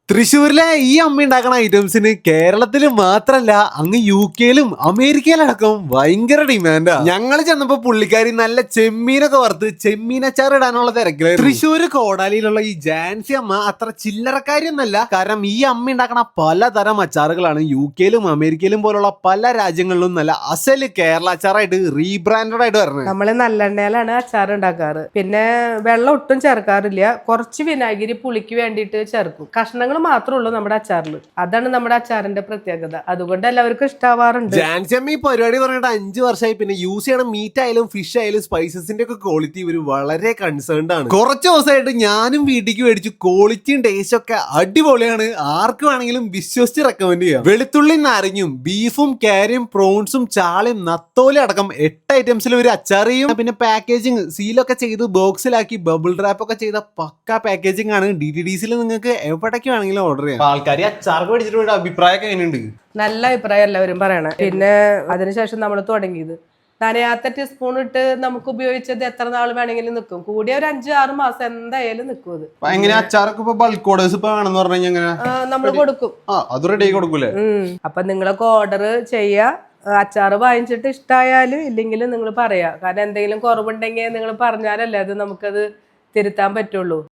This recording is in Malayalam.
തൃശ്ശൂരിലെ ഈ അമ്മ ഉണ്ടാക്കുന്ന ഐറ്റംസിന് കേരളത്തിൽ മാത്രല്ല അങ്ങ് UK-ലും അമേരിക്കയിലടക്കം ഭയങ്കര ഡിമാൻഡാ. ഞങ്ങൾ ചെന്നപ്പോ പുള്ളിക്കാരി നല്ല ചെമ്മീനൊക്കെ വറുത്ത് ചെമ്മീനച്ചാർ ഇടാനുള്ള തിരക്കിലായിരുന്നു. തൃശ്ശൂര് കോടാലിയിലുള്ള ഈ ജാൻസി അമ്മ അത്ര ചില്ലറക്കാരിയൊന്നല്ല. കാരണം ഈ അമ്മ ഉണ്ടാക്കുന്ന പലതരം അച്ചാറുകളാണ് UK-ലും അമേരിക്കയിലും പോലുള്ള പല രാജ്യങ്ങളിലും നല്ല അസല് കേരള അച്ചാറായിട്ട് റീബ്രാൻഡഡ് ആയിട്ട് വരുന്നത്. നമ്മള് നല്ലെണ്ണയിലാണ് അച്ചാർ ഉണ്ടാക്കാറ്. പിന്നെ വെള്ളം ഒട്ടും ചേർക്കാറില്ല. കുറച്ച് വിനാഗിരി പുളിക്ക് വേണ്ടിയിട്ട് ചേർക്കും. കഷ്ണങ്ങൾ മാത്രമേ ഉള്ളൂ നമ്മുടെ അച്ചാറിൽ. അതാണ് നമ്മുടെ അച്ചാറിന്റെ പ്രത്യേകത. അതുകൊണ്ട് എല്ലാവർക്കും ഇഷ്ടാവാറുണ്ട്. ജാൻസിയമ്മ ഈ പരിപാടി പറഞ്ഞിട്ട് 5 വർഷമായി. പിന്നെ യൂസ് ചെയ്യണ മീറ്റ് ആയാലും ഫിഷ് ആയാലും സ്പൈസസിന്റെ ഒക്കെ ക്വാളിറ്റി ഇവര് വളരെ കൺസേൺഡ് ആണ്. കുറച്ച് ദിവസമായിട്ട് ഞാനും വീട്ടിലേക്ക് മേടിച്ചു. ക്വാളിറ്റിയും ടേസ്റ്റ് ഒക്കെ അടിപൊളിയാണ്. ആർക്ക് വേണമെങ്കിലും വിശ്വസിച്ച് റെക്കമെൻഡ് ചെയ്യാം. വെളുത്തുള്ളി നാരങ്ങയും ബീഫും കാരിയും പ്രോൺസും ചാളയും നത്തോലി അടക്കം 8 ഐറ്റംസിൽ ഒരു അച്ചാർ ചെയ്യും. പിന്നെ പാക്കേജിങ് സീലൊക്കെ ചെയ്ത് ബോക്സിലാക്കി ബബിൾ റാപ്പ് ഒക്കെ ചെയ്ത പക്ക പാക്കേജിംഗ് ആണ്. DTDCയിൽ നിങ്ങൾക്ക് എവിടേക്ക് ഓർഡർ ചെയ്യാം. ആൾക്കാർ അച്ചാർക്ക് മേടിച്ചിട്ട് അഭിപ്രായമൊക്കെ എങ്ങനെയുണ്ട്? നല്ല അഭിപ്രായം എല്ലാവരും പറയണേ. പിന്നെ അതിനുശേഷം നമ്മൾ തുടങ്ങിയത് നനയാത്ത ടീസ്പൂൺ ഇട്ട് നമുക്ക് ഉപയോഗിച്ചത് എത്ര നാൾ വേണമെങ്കിലും നിൽക്കും. കൂടിയ ഒരു 5-6 മാസം എന്തായാലും നിൽക്കും. അത് എങ്ങനെ അച്ചാറൊക്കെ ഇപ്പൊ ബൾക്ക് ഓർഡേഴ്സ് ഇപ്പൊ വേണമെന്ന് പറഞ്ഞു നമ്മൾ കൊടുക്കും. അത് റെഡി ആയി കൊടുക്കൂലേ? അപ്പൊ നിങ്ങളൊക്കെ ഓർഡർ ചെയ്യാ. അച്ചാറ് വാങ്ങിച്ചിട്ട് ഇഷ്ടമായാലും ഇല്ലെങ്കിലും നിങ്ങൾ പറയാ. കാരണം എന്തെങ്കിലും കുറവുണ്ടെങ്കിൽ നിങ്ങൾ പറഞ്ഞാലല്ലേ അത് നമുക്കത് തിരുത്താൻ പറ്റുള്ളൂ.